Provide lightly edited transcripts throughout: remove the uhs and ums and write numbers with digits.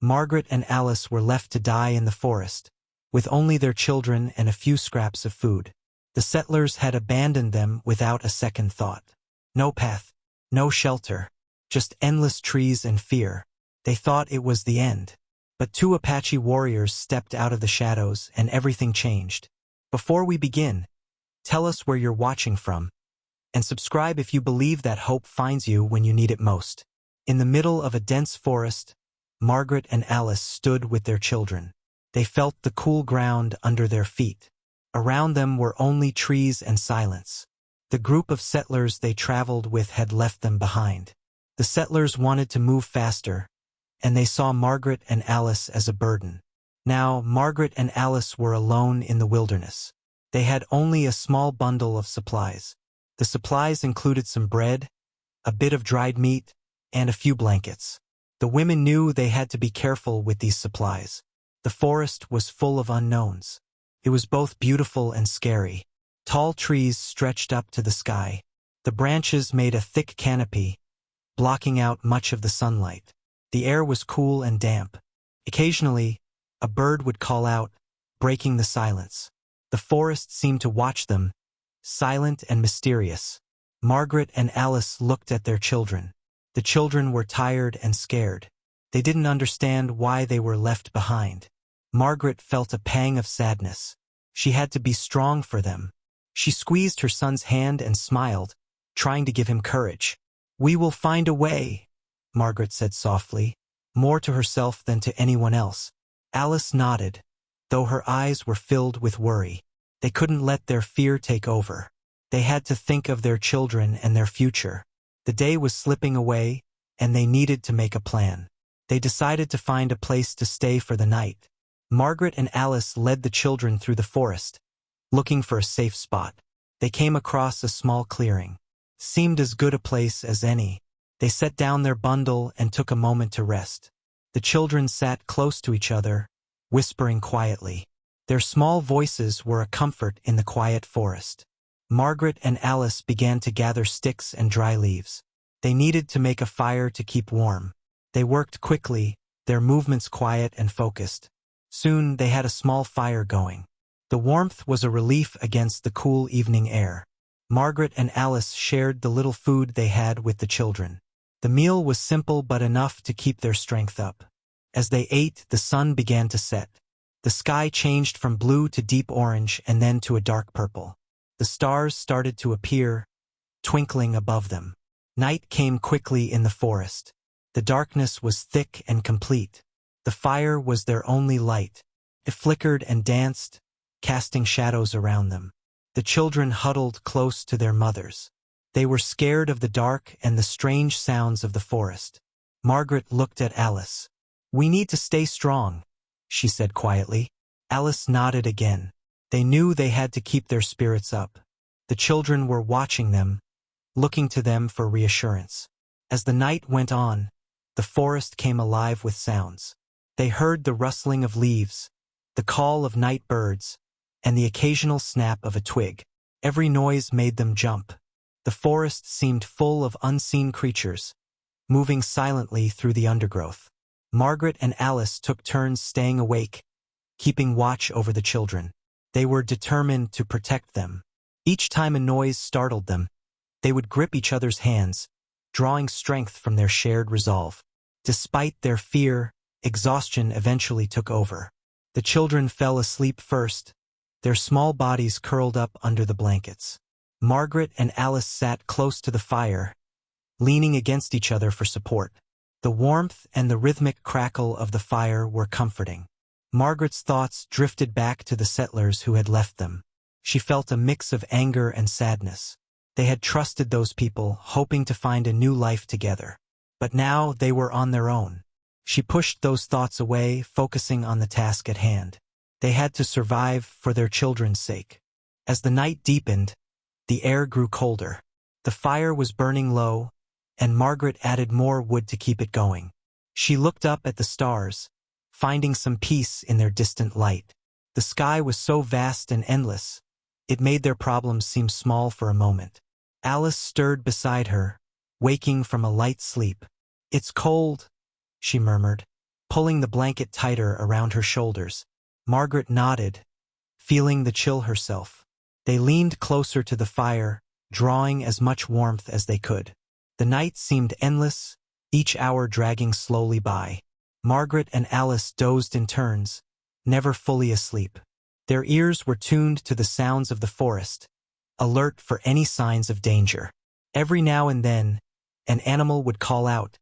Margaret and Alice were left to die in the forest, with only their children and a few scraps of food. The settlers had abandoned them without a second thought. No path, no shelter, just endless trees and fear. They thought it was the end. But two Apache warriors stepped out of the shadows and everything changed. Before we begin, tell us where you're watching from, and subscribe if you believe that hope finds you when you need it most. In the middle of a dense forest, Margaret and Alice stood with their children. They felt the cool ground under their feet. Around them were only trees and silence. The group of settlers they traveled with had left them behind. The settlers wanted to move faster, and they saw Margaret and Alice as a burden. Now, Margaret and Alice were alone in the wilderness. They had only a small bundle of supplies. The supplies included some bread, a bit of dried meat, and a few blankets. The women knew they had to be careful with these supplies. The forest was full of unknowns. It was both beautiful and scary. Tall trees stretched up to the sky. The branches made a thick canopy, blocking out much of the sunlight. The air was cool and damp. Occasionally, a bird would call out, breaking the silence. The forest seemed to watch them, silent and mysterious. Margaret and Alice looked at their children. The children were tired and scared. They didn't understand why they were left behind. Margaret felt a pang of sadness. She had to be strong for them. She squeezed her son's hand and smiled, trying to give him courage. "We will find a way," Margaret said softly, more to herself than to anyone else. Alice nodded, though her eyes were filled with worry. They couldn't let their fear take over. They had to think of their children and their future. The day was slipping away, and they needed to make a plan. They decided to find a place to stay for the night. Margaret and Alice led the children through the forest, looking for a safe spot. They came across a small clearing. Seemed as good a place as any. They set down their bundle and took a moment to rest. The children sat close to each other, whispering quietly. Their small voices were a comfort in the quiet forest. Margaret and Alice began to gather sticks and dry leaves. They needed to make a fire to keep warm. They worked quickly, their movements quiet and focused. Soon they had a small fire going. The warmth was a relief against the cool evening air. Margaret and Alice shared the little food they had with the children. The meal was simple but enough to keep their strength up. As they ate, the sun began to set. The sky changed from blue to deep orange and then to a dark purple. The stars started to appear, twinkling above them. Night came quickly in the forest. The darkness was thick and complete. The fire was their only light. It flickered and danced, casting shadows around them. The children huddled close to their mothers. They were scared of the dark and the strange sounds of the forest. Margaret looked at Alice. "We need to stay strong," she said quietly. Alice nodded again. They knew they had to keep their spirits up. The children were watching them, looking to them for reassurance. As the night went on, the forest came alive with sounds. They heard the rustling of leaves, the call of night birds, and the occasional snap of a twig. Every noise made them jump. The forest seemed full of unseen creatures, moving silently through the undergrowth. Margaret and Alice took turns staying awake, keeping watch over the children. They were determined to protect them. Each time a noise startled them, they would grip each other's hands, drawing strength from their shared resolve. Despite their fear, exhaustion eventually took over. The children fell asleep first, their small bodies curled up under the blankets. Margaret and Alice sat close to the fire, leaning against each other for support. The warmth and the rhythmic crackle of the fire were comforting. Margaret's thoughts drifted back to the settlers who had left them. She felt a mix of anger and sadness. They had trusted those people, hoping to find a new life together. But now they were on their own. She pushed those thoughts away, focusing on the task at hand. They had to survive for their children's sake. As the night deepened, the air grew colder. The fire was burning low, and Margaret added more wood to keep it going. She looked up at the stars, finding some peace in their distant light. The sky was so vast and endless, it made their problems seem small for a moment. Alice stirred beside her, waking from a light sleep. "It's cold," she murmured. pulling the blanket tighter around her shoulders. Margaret nodded, feeling the chill herself. They leaned closer to the fire, drawing as much warmth as they could. The night seemed endless, each hour dragging slowly by. Margaret and Alice dozed in turns, never fully asleep. Their ears were tuned to the sounds of the forest, alert for any signs of danger. Every now and then, an animal would call out,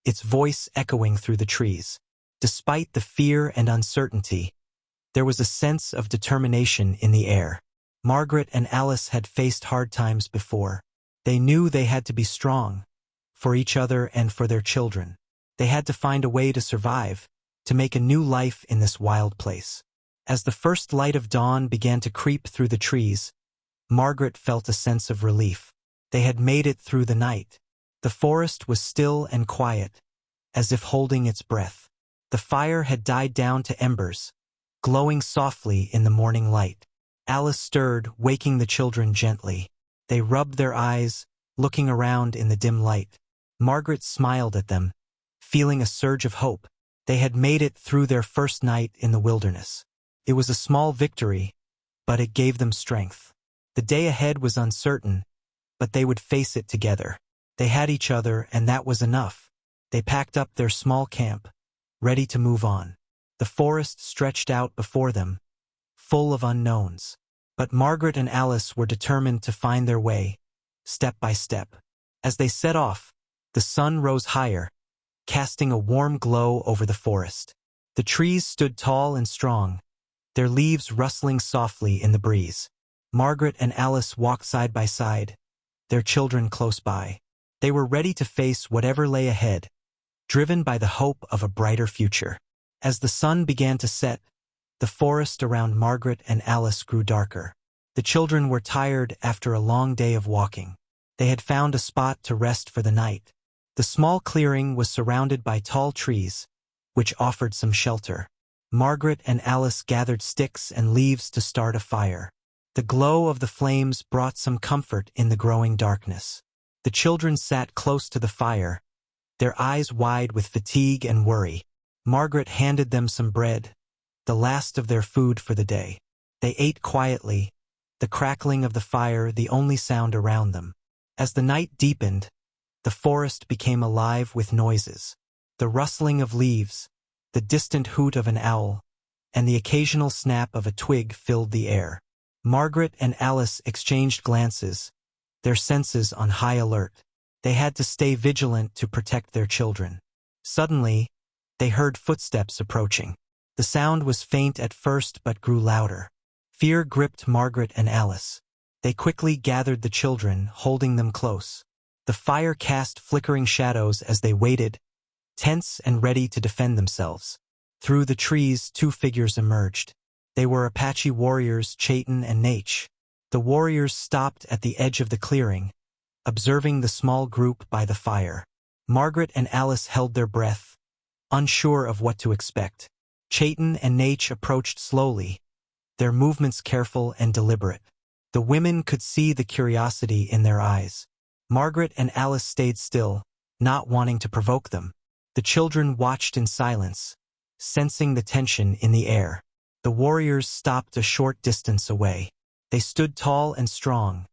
its voice echoing through the trees. Despite the fear and uncertainty, there was a sense of determination in the air. Margaret and Alice had faced hard times before. They knew they had to be strong, for each other and for their children. They had to find a way to survive, to make a new life in this wild place. As the first light of dawn began to creep through the trees, Margaret felt a sense of relief. They had made it through the night. The forest was still and quiet, as if holding its breath. The fire had died down to embers, glowing softly in the morning light. Alice stirred, waking the children gently. They rubbed their eyes, looking around in the dim light. Margaret smiled at them, feeling a surge of hope. They had made it through their first night in the wilderness. It was a small victory, but it gave them strength. The day ahead was uncertain, but they would face it together. They had each other, and that was enough. They packed up their small camp, ready to move on. The forest stretched out before them, full of unknowns. But Margaret and Alice were determined to find their way, step by step. As they set off, the sun rose higher, casting a warm glow over the forest. The trees stood tall and strong, their leaves rustling softly in the breeze. Margaret and Alice walked side by side, their children close by. They were ready to face whatever lay ahead, driven by the hope of a brighter future. As the sun began to set, the forest around Margaret and Alice grew darker. The children were tired after a long day of walking. They had found a spot to rest for the night. The small clearing was surrounded by tall trees, which offered some shelter. Margaret and Alice gathered sticks and leaves to start a fire. The glow of the flames brought some comfort in the growing darkness. The children sat close to the fire, their eyes wide with fatigue and worry. Margaret handed them some bread, the last of their food for the day. They ate quietly, the crackling of the fire the only sound around them. As the night deepened, the forest became alive with noises. The rustling of leaves, the distant hoot of an owl, and the occasional snap of a twig filled the air. Margaret and Alice exchanged glances, their senses on high alert. They had to stay vigilant to protect their children. Suddenly, they heard footsteps approaching. The sound was faint at first but grew louder. Fear gripped Margaret and Alice. They quickly gathered the children, holding them close. The fire cast flickering shadows as they waited, tense and ready to defend themselves. Through the trees, two figures emerged. They were Apache warriors Chayton and Nache. The warriors stopped at the edge of the clearing, observing the small group by the fire. Margaret and Alice held their breath, unsure of what to expect. Chayton and Nache approached slowly, their movements careful and deliberate. The women could see the curiosity in their eyes. Margaret and Alice stayed still, not wanting to provoke them. The children watched in silence, sensing the tension in the air. The warriors stopped a short distance away. They stood tall and strong,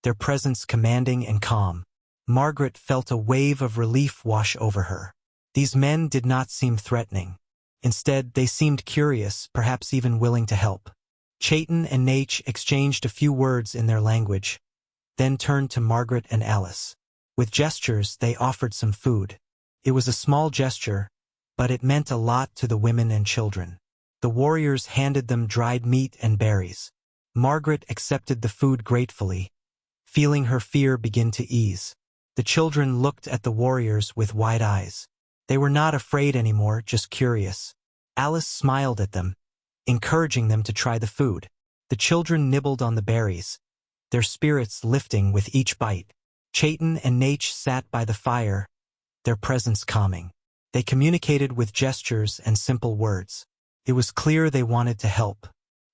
their presence commanding and calm. Margaret felt a wave of relief wash over her. These men did not seem threatening. Instead, they seemed curious, perhaps even willing to help. Chayton and Nache exchanged a few words in their language, then turned to Margaret and Alice. With gestures, they offered some food. It was a small gesture, but it meant a lot to the women and children. The warriors handed them dried meat and berries. Margaret accepted the food gratefully, feeling her fear begin to ease. The children looked at the warriors with wide eyes. They were not afraid anymore, just curious. Alice smiled at them, encouraging them to try the food. The children nibbled on the berries, their spirits lifting with each bite. Chayton and Nache sat by the fire, their presence calming. They communicated with gestures and simple words. It was clear they wanted to help.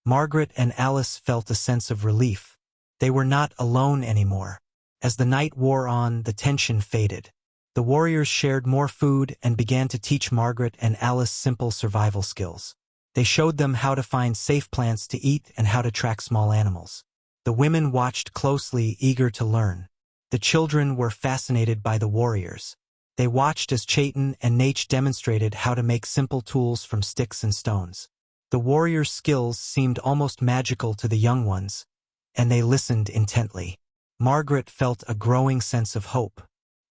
Margaret and Alice felt a sense of relief. They were not alone anymore. As the night wore on, the tension faded. The warriors shared more food and began to teach Margaret and Alice simple survival skills. They showed them how to find safe plants to eat and how to track small animals. The women watched closely, eager to learn. The children were fascinated by the warriors. They watched as Chaitin and Nate demonstrated how to make simple tools from sticks and stones. The warriors' skills seemed almost magical to the young ones, and they listened intently. Margaret felt a growing sense of hope.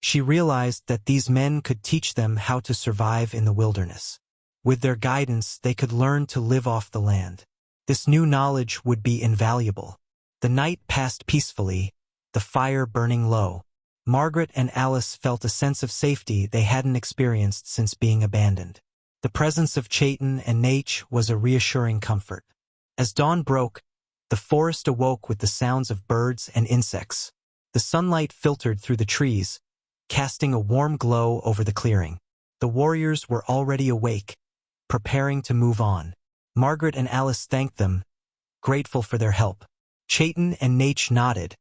She realized that these men could teach them how to survive in the wilderness. With their guidance, they could learn to live off the land. This new knowledge would be invaluable. The night passed peacefully, the fire burning low. Margaret and Alice felt a sense of safety they hadn't experienced since being abandoned. The presence of Chaitin and Nate was a reassuring comfort. As dawn broke, the forest awoke with the sounds of birds and insects. The sunlight filtered through the trees, casting a warm glow over the clearing. The warriors were already awake, preparing to move on. Margaret and Alice thanked them, grateful for their help. Chaitin and Nate nodded,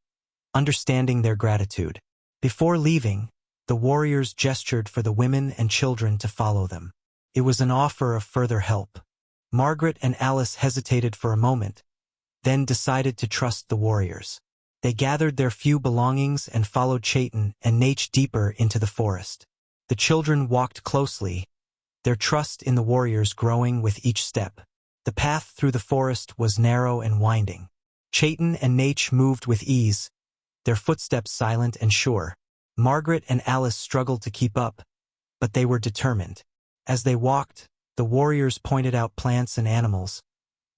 understanding their gratitude. Before leaving, the warriors gestured for the women and children to follow them. It was an offer of further help. Margaret and Alice hesitated for a moment, then decided to trust the warriors. They gathered their few belongings and followed Chaitin and Nate deeper into the forest. The children walked closely, their trust in the warriors growing with each step. The path through the forest was narrow and winding. Chaitin and Nate moved with ease, their footsteps silent and sure. Margaret and Alice struggled to keep up, but they were determined. As they walked, the warriors pointed out plants and animals,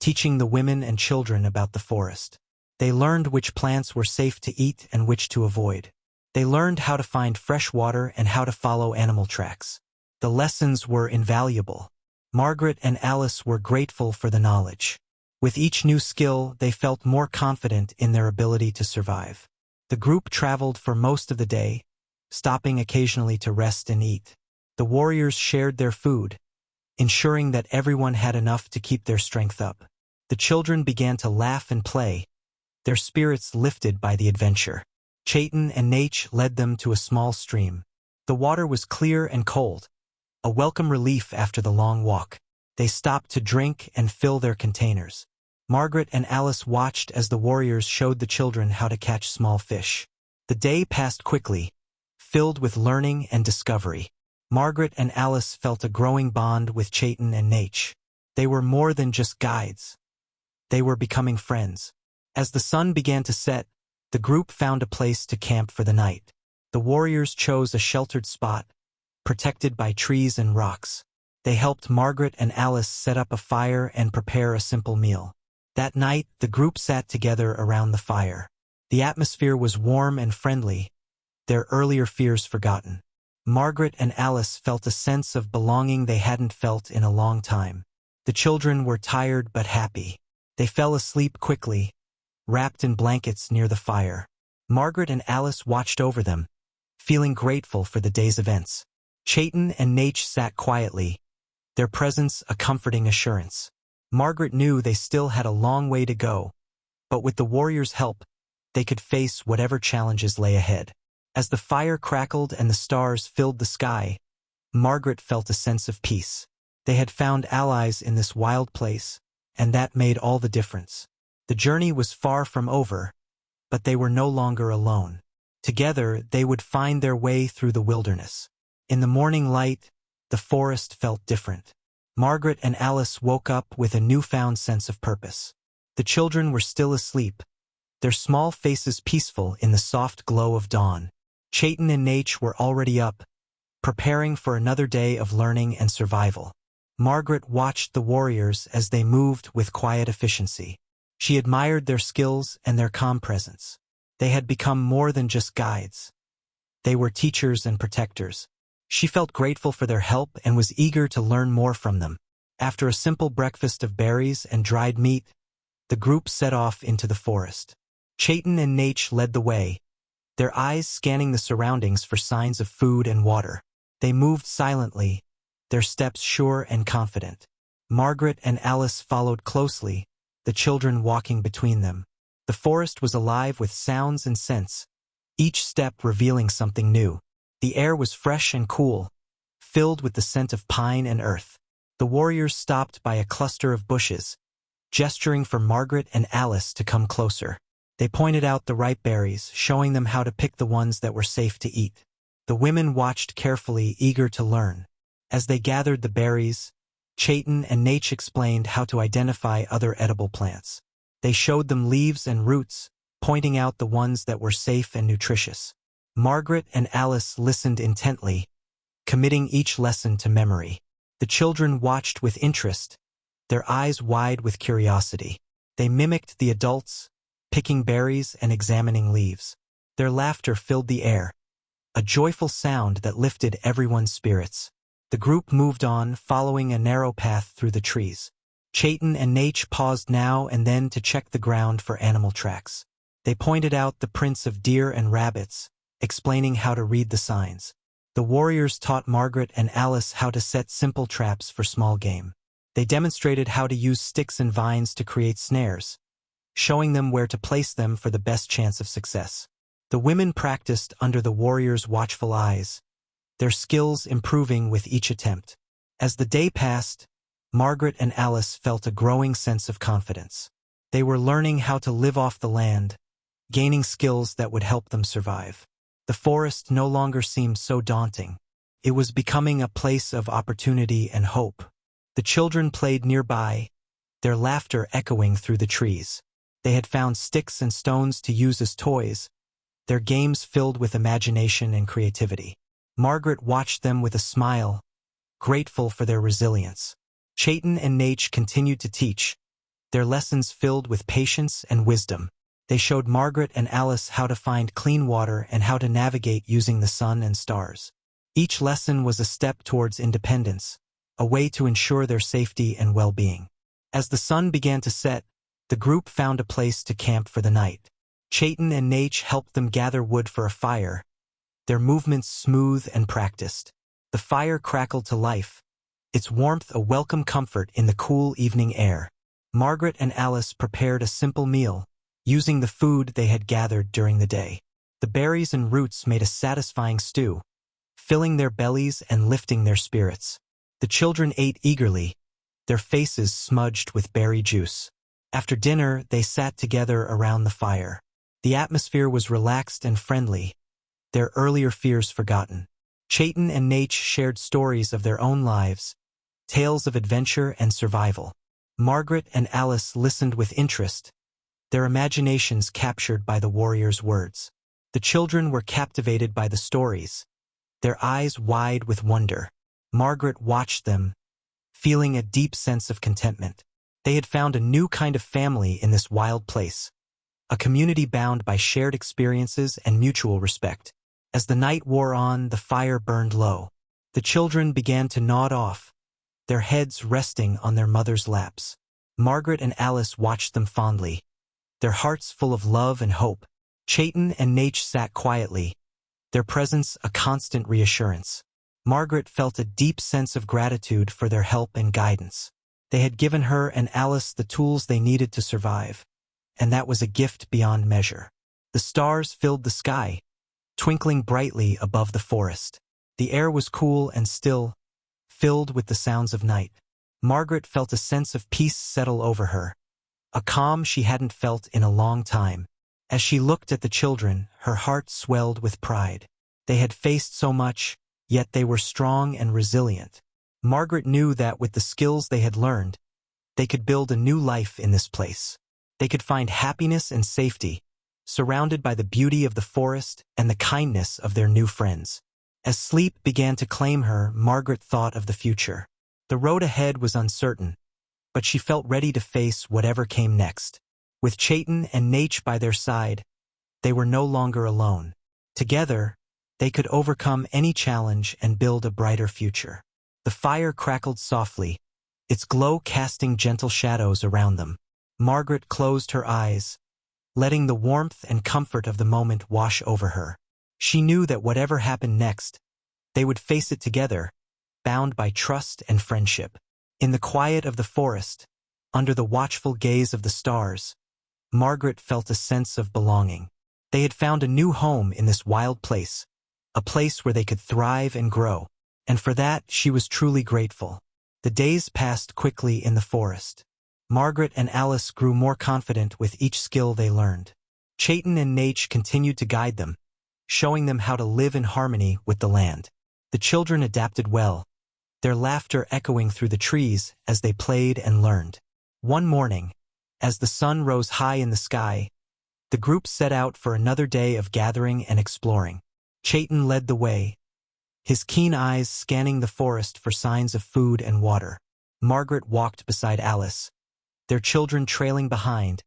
teaching the women and children about the forest. They learned which plants were safe to eat and which to avoid. They learned how to find fresh water and how to follow animal tracks. The lessons were invaluable. Margaret and Alice were grateful for the knowledge. With each new skill, they felt more confident in their ability to survive. The group traveled for most of the day, stopping occasionally to rest and eat. The warriors shared their food, ensuring that everyone had enough to keep their strength up. The children began to laugh and play, their spirits lifted by the adventure. Chaitin and Nate led them to a small stream. The water was clear and cold, a welcome relief after the long walk. They stopped to drink and fill their containers. Margaret and Alice watched as the warriors showed the children how to catch small fish. The day passed quickly, filled with learning and discovery. Margaret and Alice felt a growing bond with Chaitin and Nate. They were more than just guides. They were becoming friends. As the sun began to set, the group found a place to camp for the night. The warriors chose a sheltered spot, protected by trees and rocks. They helped Margaret and Alice set up a fire and prepare a simple meal. That night, the group sat together around the fire. The atmosphere was warm and friendly, their earlier fears forgotten. Margaret and Alice felt a sense of belonging they hadn't felt in a long time. The children were tired but happy. They fell asleep quickly, wrapped in blankets near the fire. Margaret and Alice watched over them, feeling grateful for the day's events. Chaitin and Nate sat quietly, their presence a comforting assurance. Margaret knew they still had a long way to go, but with the warriors' help, they could face whatever challenges lay ahead. As the fire crackled and the stars filled the sky, Margaret felt a sense of peace. They had found allies in this wild place, and that made all the difference. The journey was far from over, but they were no longer alone. Together, they would find their way through the wilderness. In the morning light, the forest felt different. Margaret and Alice woke up with a newfound sense of purpose. The children were still asleep, their small faces peaceful in the soft glow of dawn. Chaitin and Nate were already up, preparing for another day of learning and survival. Margaret watched the warriors as they moved with quiet efficiency. She admired their skills and their calm presence. They had become more than just guides. They were teachers and protectors. She felt grateful for their help and was eager to learn more from them. After a simple breakfast of berries and dried meat, the group set off into the forest. Chaitin and Nate led the way, their eyes scanning the surroundings for signs of food and water. They moved silently, their steps sure and confident. Margaret and Alice followed closely, the children walking between them. The forest was alive with sounds and scents, each step revealing something new. The air was fresh and cool, filled with the scent of pine and earth. The warriors stopped by a cluster of bushes, gesturing for Margaret and Alice to come closer. They pointed out the ripe berries, showing them how to pick the ones that were safe to eat. The women watched carefully, eager to learn. As they gathered the berries, Chayton and Nate explained how to identify other edible plants. They showed them leaves and roots, pointing out the ones that were safe and nutritious. Margaret and Alice listened intently, committing each lesson to memory. The children watched with interest, their eyes wide with curiosity. They mimicked the adults, picking berries and examining leaves. Their laughter filled the air, a joyful sound that lifted everyone's spirits. The group moved on, following a narrow path through the trees. Chayton and Nate paused now and then to check the ground for animal tracks. They pointed out the prints of deer and rabbits, explaining how to read the signs. The warriors taught Margaret and Alice how to set simple traps for small game. They demonstrated how to use sticks and vines to create snares, showing them where to place them for the best chance of success. The women practiced under the warriors' watchful eyes, their skills improving with each attempt. As the day passed, Margaret and Alice felt a growing sense of confidence. They were learning how to live off the land, gaining skills that would help them survive. The forest no longer seemed so daunting. It was becoming a place of opportunity and hope. The children played nearby, their laughter echoing through the trees. They had found sticks and stones to use as toys, their games filled with imagination and creativity. Margaret watched them with a smile, grateful for their resilience. Chayton and Nate continued to teach, their lessons filled with patience and wisdom. They showed Margaret and Alice how to find clean water and how to navigate using the sun and stars. Each lesson was a step towards independence, a way to ensure their safety and well-being. As the sun began to set, the group found a place to camp for the night. Chayton and Nate helped them gather wood for a fire, their movements smooth and practiced. The fire crackled to life, its warmth a welcome comfort in the cool evening air. Margaret and Alice prepared a simple meal, using the food they had gathered during the day. The berries and roots made a satisfying stew, filling their bellies and lifting their spirits. The children ate eagerly, their faces smudged with berry juice. After dinner, they sat together around the fire. The atmosphere was relaxed and friendly, their earlier fears forgotten. Chayton and Nate shared stories of their own lives, tales of adventure and survival. Margaret and Alice listened with interest, their imaginations captured by the warriors' words. The children were captivated by the stories, their eyes wide with wonder. Margaret watched them, feeling a deep sense of contentment. They had found a new kind of family in this wild place, a community bound by shared experiences and mutual respect. As the night wore on, the fire burned low. The children began to nod off, their heads resting on their mothers' laps. Margaret and Alice watched them fondly, their hearts full of love and hope. Chayton and Nate sat quietly, their presence a constant reassurance. Margaret felt a deep sense of gratitude for their help and guidance. They had given her and Alice the tools they needed to survive, and that was a gift beyond measure. The stars filled the sky, twinkling brightly above the forest. The air was cool and still, filled with the sounds of night. Margaret felt a sense of peace settle over her, a calm she hadn't felt in a long time. As she looked at the children, her heart swelled with pride. They had faced so much, yet they were strong and resilient. Margaret knew that with the skills they had learned, they could build a new life in this place. They could find happiness and safety, surrounded by the beauty of the forest and the kindness of their new friends. As sleep began to claim her, Margaret thought of the future. The road ahead was uncertain, but she felt ready to face whatever came next. With Chayton and Nate by their side, they were no longer alone. Together, they could overcome any challenge and build a brighter future. The fire crackled softly, its glow casting gentle shadows around them. Margaret closed her eyes, letting the warmth and comfort of the moment wash over her. She knew that whatever happened next, they would face it together, bound by trust and friendship. In the quiet of the forest, under the watchful gaze of the stars, Margaret felt a sense of belonging. They had found a new home in this wild place, a place where they could thrive and grow. And for that, she was truly grateful. The days passed quickly in the forest. Margaret and Alice grew more confident with each skill they learned. Chayton and Nate continued to guide them, showing them how to live in harmony with the land. The children adapted well, their laughter echoing through the trees as they played and learned. One morning, as the sun rose high in the sky, the group set out for another day of gathering and exploring. Chayton led the way, his keen eyes scanning the forest for signs of food and water. Margaret walked beside Alice, their children trailing behind,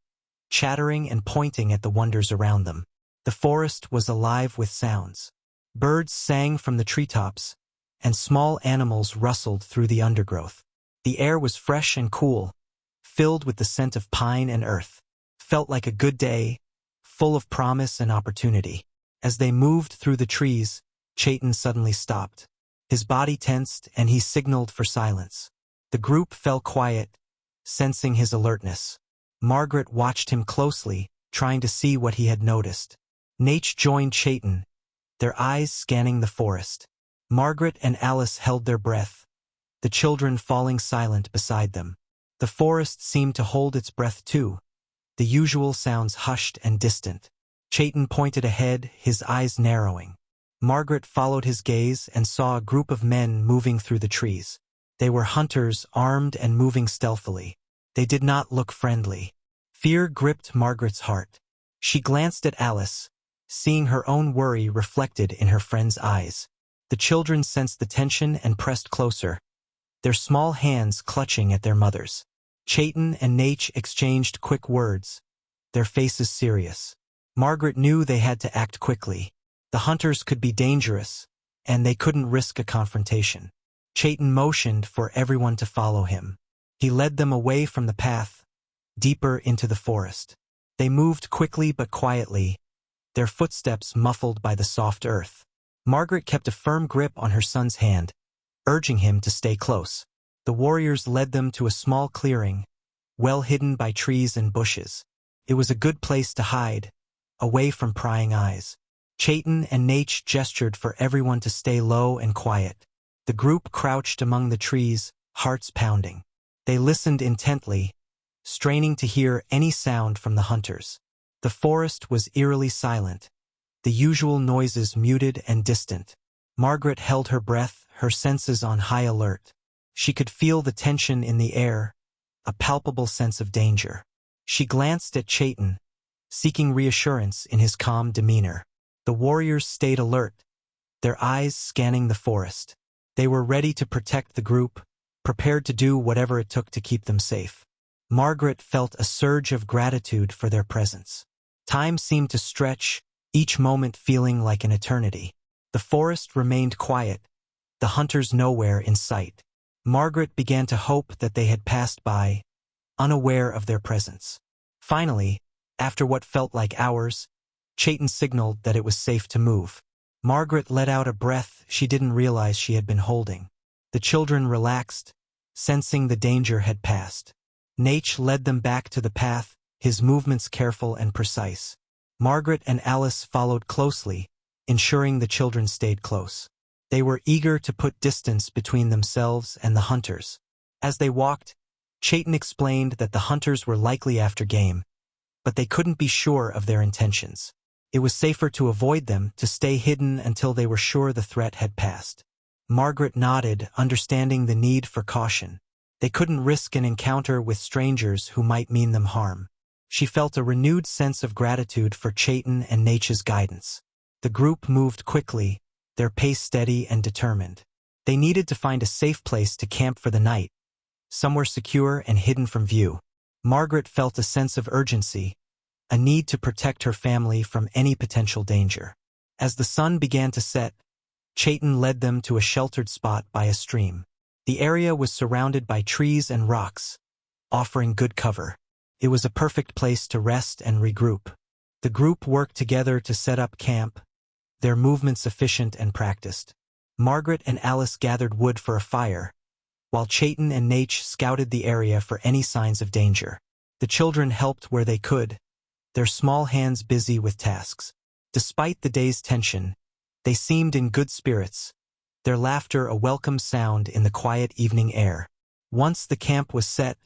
chattering and pointing at the wonders around them. The forest was alive with sounds. Birds sang from the treetops, and small animals rustled through the undergrowth. The air was fresh and cool, filled with the scent of pine and earth. Felt like a good day, full of promise and opportunity. As they moved through the trees, Chayton suddenly stopped. His body tensed and he signaled for silence. The group fell quiet, sensing his alertness. Margaret watched him closely, trying to see what he had noticed. Nate joined Chayton, their eyes scanning the forest. Margaret and Alice held their breath, the children falling silent beside them. The forest seemed to hold its breath too, the usual sounds hushed and distant. Chayton pointed ahead, his eyes narrowing. Margaret followed his gaze and saw a group of men moving through the trees. They were hunters, armed and moving stealthily. They did not look friendly. Fear gripped Margaret's heart. She glanced at Alice, seeing her own worry reflected in her friend's eyes. The children sensed the tension and pressed closer, their small hands clutching at their mothers. Chayton and Nate exchanged quick words, their faces serious. Margaret knew they had to act quickly. The hunters could be dangerous, and they couldn't risk a confrontation. Chayton motioned for everyone to follow him. He led them away from the path, deeper into the forest. They moved quickly but quietly, their footsteps muffled by the soft earth. Margaret kept a firm grip on her son's hand, urging him to stay close. The warriors led them to a small clearing, well hidden by trees and bushes. It was a good place to hide, away from prying eyes. Chayton and Nate gestured for everyone to stay low and quiet. The group crouched among the trees, hearts pounding. They listened intently, straining to hear any sound from the hunters. The forest was eerily silent, the usual noises muted and distant. Margaret held her breath, her senses on high alert. She could feel the tension in the air, a palpable sense of danger. She glanced at Chayton, seeking reassurance in his calm demeanor. The warriors stayed alert, their eyes scanning the forest. They were ready to protect the group, prepared to do whatever it took to keep them safe. Margaret felt a surge of gratitude for their presence. Time seemed to stretch, each moment feeling like an eternity. The forest remained quiet, the hunters nowhere in sight. Margaret began to hope that they had passed by, unaware of their presence. Finally, after what felt like hours, Chayton signaled that it was safe to move. Margaret let out a breath she didn't realize she had been holding. The children relaxed, sensing the danger had passed. Nate led them back to the path, his movements careful and precise. Margaret and Alice followed closely, ensuring the children stayed close. They were eager to put distance between themselves and the hunters. As they walked, Chayton explained that the hunters were likely after game, but they couldn't be sure of their intentions. It was safer to avoid them, to stay hidden until they were sure the threat had passed. Margaret nodded, understanding the need for caution. They couldn't risk an encounter with strangers who might mean them harm. She felt a renewed sense of gratitude for Chayton and Nate's guidance. The group moved quickly, their pace steady and determined. They needed to find a safe place to camp for the night, somewhere secure and hidden from view. Margaret felt a sense of urgency, a need to protect her family from any potential danger. As the sun began to set, Chayton led them to a sheltered spot by a stream. The area was surrounded by trees and rocks, offering good cover. It was a perfect place to rest and regroup. The group worked together to set up camp, their movements efficient and practiced. Margaret and Alice gathered wood for a fire, while Chayton and Nate scouted the area for any signs of danger. The children helped where they could, their small hands busy with tasks. Despite the day's tension, They seemed in good spirits, their laughter a welcome sound in the quiet evening air. Once the camp was set,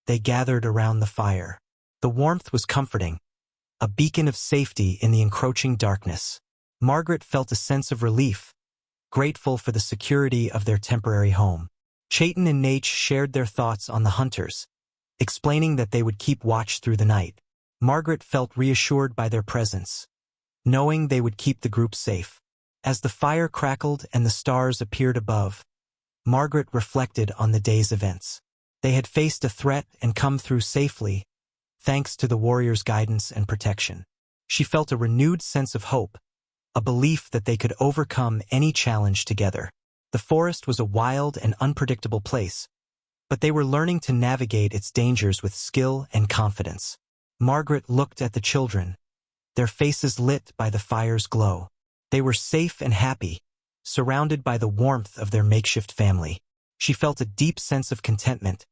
they gathered around the fire. The warmth was comforting, a beacon of safety in the encroaching darkness. Margaret felt a sense of relief, grateful for the security of their temporary home. Chayton and Nate shared their thoughts on the hunters, explaining that they would keep watch through the night. Margaret felt reassured by their presence, knowing they would keep the group safe. As the fire crackled and the stars appeared above, Margaret reflected on the day's events. They had faced a threat and come through safely, thanks to the warriors' guidance and protection. She felt a renewed sense of hope, a belief that they could overcome any challenge together. The forest was a wild and unpredictable place, but they were learning to navigate its dangers with skill and confidence. Margaret looked at the children, their faces lit by the fire's glow. They were safe and happy, surrounded by the warmth of their makeshift family. She felt a deep sense of contentment,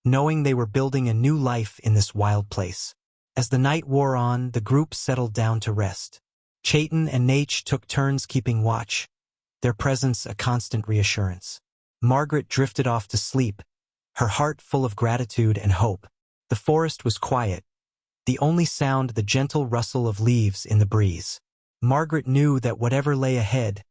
knowing they were building a new life in this wild place. As the night wore on, the group settled down to rest. Chayton and Nate took turns keeping watch, their presence a constant reassurance. Margaret drifted off to sleep, her heart full of gratitude and hope. The forest was quiet, the only sound the gentle rustle of leaves in the breeze. Margaret knew that whatever lay ahead,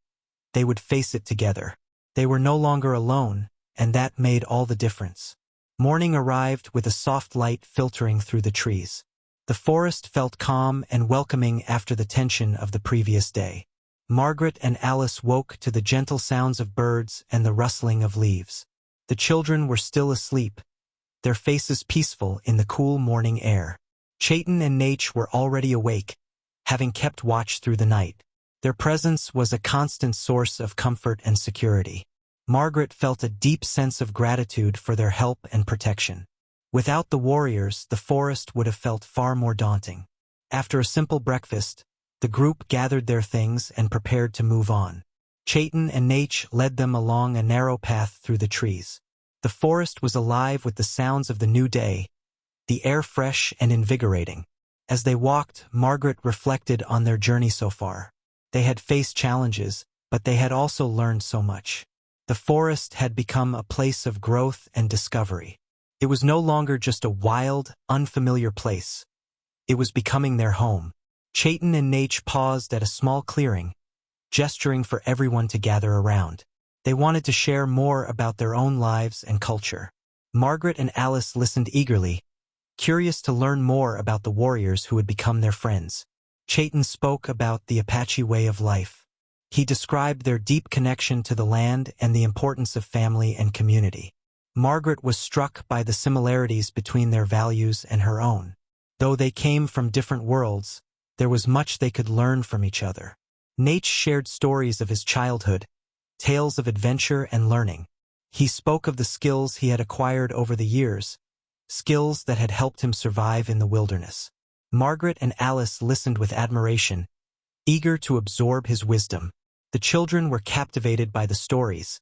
they would face it together. They were no longer alone, and that made all the difference. Morning arrived with a soft light filtering through the trees. The forest felt calm and welcoming after the tension of the previous day. Margaret and Alice woke to the gentle sounds of birds and the rustling of leaves. The children were still asleep, their faces peaceful in the cool morning air. Chayton and Nate were already awake, having kept watch through the night. Their presence was a constant source of comfort and security. Margaret felt a deep sense of gratitude for their help and protection. Without the warriors, the forest would have felt far more daunting. After a simple breakfast, the group gathered their things and prepared to move on. Chayton and Nate led them along a narrow path through the trees. The forest was alive with the sounds of the new day, the air fresh and invigorating. As they walked, Margaret reflected on their journey so far. They had faced challenges, but they had also learned so much. The forest had become a place of growth and discovery. It was no longer just a wild, unfamiliar place. It was becoming their home. Chayton and Nate paused at a small clearing, gesturing for everyone to gather around. They wanted to share more about their own lives and culture. Margaret and Alice listened eagerly, curious to learn more about the warriors who had become their friends. Chayton spoke about the Apache way of life. He described their deep connection to the land and the importance of family and community. Margaret was struck by the similarities between their values and her own. Though they came from different worlds, there was much they could learn from each other. Nate shared stories of his childhood, tales of adventure and learning. He spoke of the skills he had acquired over the years, skills that had helped him survive in the wilderness. Margaret and Alice listened with admiration, eager to absorb his wisdom. The children were captivated by the stories,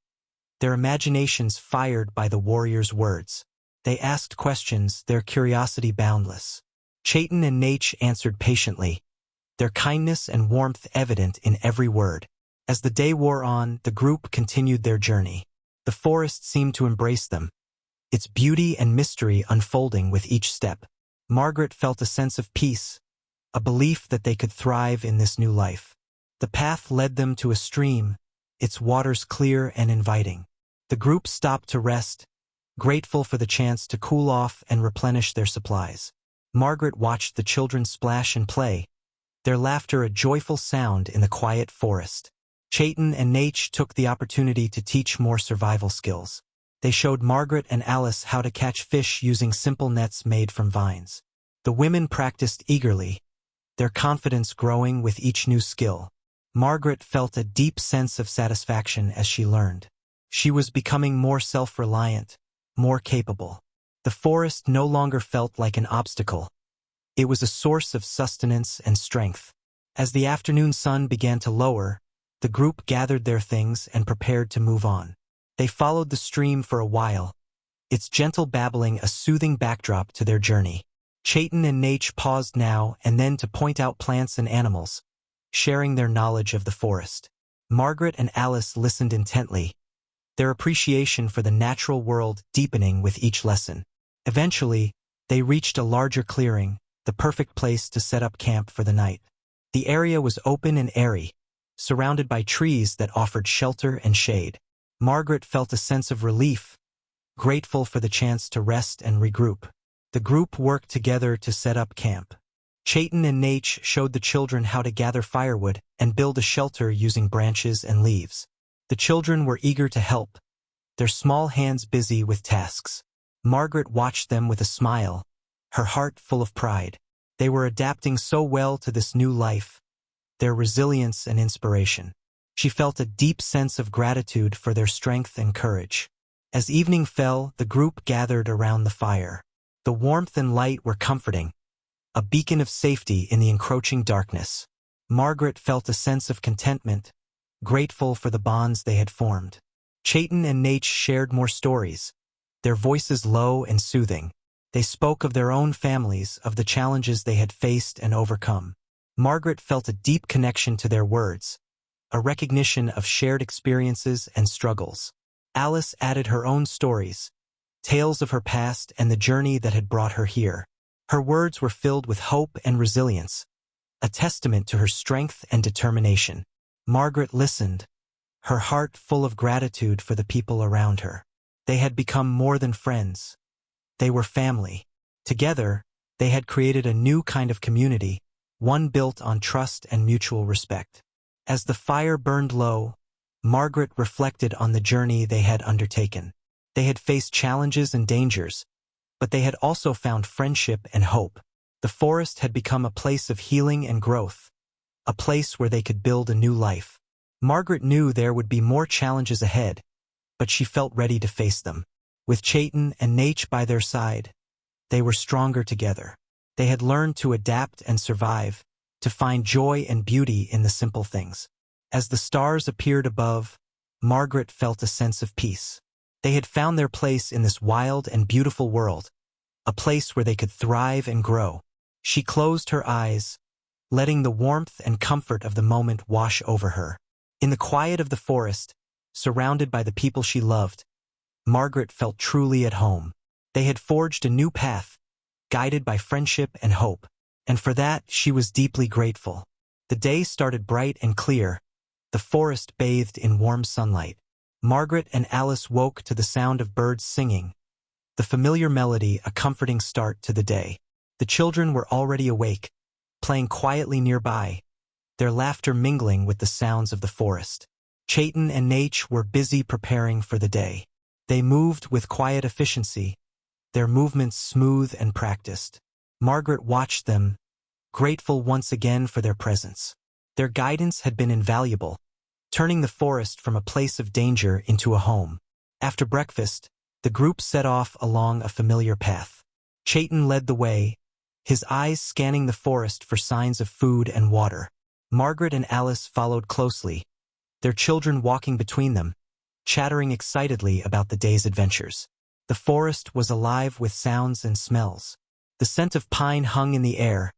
their imaginations fired by the warriors' words. They asked questions, their curiosity boundless. Chayton and Nate answered patiently, their kindness and warmth evident in every word. As the day wore on, the group continued their journey. The forest seemed to embrace them, its beauty and mystery unfolding with each step. Margaret felt a sense of peace, a belief that they could thrive in this new life. The path led them to a stream, its waters clear and inviting. The group stopped to rest, grateful for the chance to cool off and replenish their supplies. Margaret watched the children splash and play, their laughter a joyful sound in the quiet forest. Chayton and Nate took the opportunity to teach more survival skills. They showed Margaret and Alice how to catch fish using simple nets made from vines. The women practiced eagerly, their confidence growing with each new skill. Margaret felt a deep sense of satisfaction as she learned. She was becoming more self-reliant, more capable. The forest no longer felt like an obstacle. It was a source of sustenance and strength. As the afternoon sun began to lower, the group gathered their things and prepared to move on. They followed the stream for a while, its gentle babbling a soothing backdrop to their journey. Chayton and Nate paused now and then to point out plants and animals, sharing their knowledge of the forest. Margaret and Alice listened intently, their appreciation for the natural world deepening with each lesson. Eventually, they reached a larger clearing, the perfect place to set up camp for the night. The area was open and airy, surrounded by trees that offered shelter and shade. Margaret felt a sense of relief, grateful for the chance to rest and regroup. The group worked together to set up camp. Chayton and Nate showed the children how to gather firewood and build a shelter using branches and leaves. The children were eager to help, their small hands busy with tasks. Margaret watched them with a smile, her heart full of pride. They were adapting so well to this new life, their resilience and inspiration. She felt a deep sense of gratitude for their strength and courage. As evening fell, the group gathered around the fire. The warmth and light were comforting, a beacon of safety in the encroaching darkness. Margaret felt a sense of contentment, grateful for the bonds they had formed. Chayton and Nate shared more stories, their voices low and soothing. They spoke of their own families, of the challenges they had faced and overcome. Margaret felt a deep connection to their words, a recognition of shared experiences and struggles. Alice added her own stories, tales of her past and the journey that had brought her here. Her words were filled with hope and resilience, a testament to her strength and determination. Margaret listened, her heart full of gratitude for the people around her. They had become more than friends. They were family. Together, they had created a new kind of community, one built on trust and mutual respect. As the fire burned low, Margaret reflected on the journey they had undertaken. They had faced challenges and dangers, but they had also found friendship and hope. The forest had become a place of healing and growth, a place where they could build a new life. Margaret knew there would be more challenges ahead, but she felt ready to face them. With Chayton and Nate by their side, they were stronger together. They had learned to adapt and survive, to find joy and beauty in the simple things. As the stars appeared above, Margaret felt a sense of peace. They had found their place in this wild and beautiful world, a place where they could thrive and grow. She closed her eyes, letting the warmth and comfort of the moment wash over her. In the quiet of the forest, surrounded by the people she loved, Margaret felt truly at home. They had forged a new path, guided by friendship and hope, and for that she was deeply grateful. The day started bright and clear, the forest bathed in warm sunlight. Margaret and Alice woke to the sound of birds singing, the familiar melody a comforting start to the day. The children were already awake, playing quietly nearby, their laughter mingling with the sounds of the forest. Chayton and Nate were busy preparing for the day. They moved with quiet efficiency, their movements smooth and practiced. Margaret watched them, grateful once again for their presence. Their guidance had been invaluable, turning the forest from a place of danger into a home. After breakfast, the group set off along a familiar path. Chayton led the way, his eyes scanning the forest for signs of food and water. Margaret and Alice followed closely, their children walking between them, chattering excitedly about the day's adventures. The forest was alive with sounds and smells. The scent of pine hung in the air,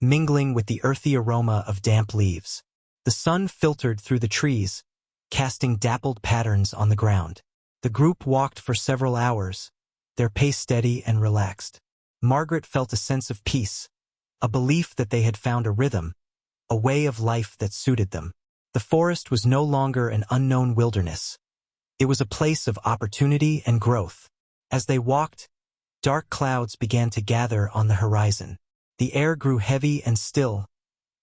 mingling with the earthy aroma of damp leaves. The sun filtered through the trees, casting dappled patterns on the ground. The group walked for several hours, their pace steady and relaxed. Margaret felt a sense of peace, a belief that they had found a rhythm, a way of life that suited them. The forest was no longer an unknown wilderness. It was a place of opportunity and growth. As they walked, dark clouds began to gather on the horizon. The air grew heavy and still,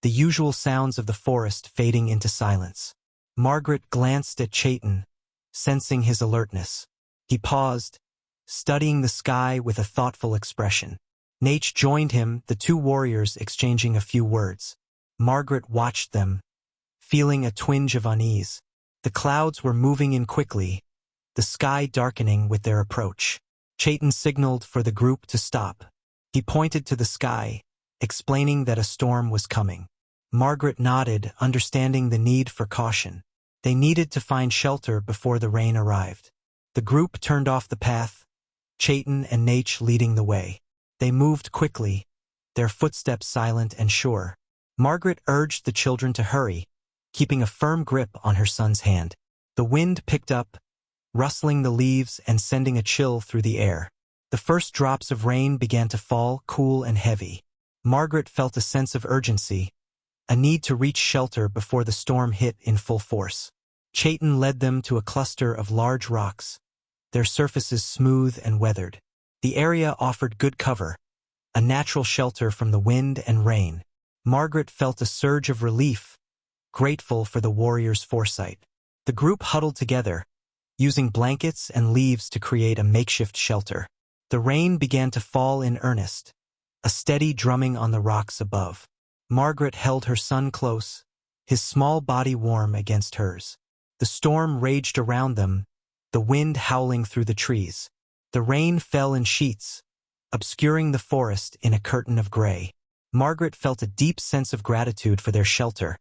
the usual sounds of the forest fading into silence. Margaret glanced at Chayton, sensing his alertness. He paused, studying the sky with a thoughtful expression. Nate joined him, the two warriors exchanging a few words. Margaret watched them, feeling a twinge of unease. The clouds were moving in quickly, the sky darkening with their approach. Chayton signaled for the group to stop. He pointed to the sky, explaining that a storm was coming. Margaret nodded, understanding the need for caution. They needed to find shelter before the rain arrived. The group turned off the path, Chayton and Nate leading the way. They moved quickly, their footsteps silent and sure. Margaret urged the children to hurry, keeping a firm grip on her son's hand. The wind picked up, rustling the leaves and sending a chill through the air. The first drops of rain began to fall, cool and heavy. Margaret felt a sense of urgency, a need to reach shelter before the storm hit in full force. Chayton led them to a cluster of large rocks, their surfaces smooth and weathered. The area offered good cover, a natural shelter from the wind and rain. Margaret felt a surge of relief, grateful for the warriors' foresight. The group huddled together, using blankets and leaves to create a makeshift shelter. The rain began to fall in earnest, a steady drumming on the rocks above. Margaret held her son close, his small body warm against hers. The storm raged around them, the wind howling through the trees. The rain fell in sheets, obscuring the forest in a curtain of gray. Margaret felt a deep sense of gratitude for their shelter,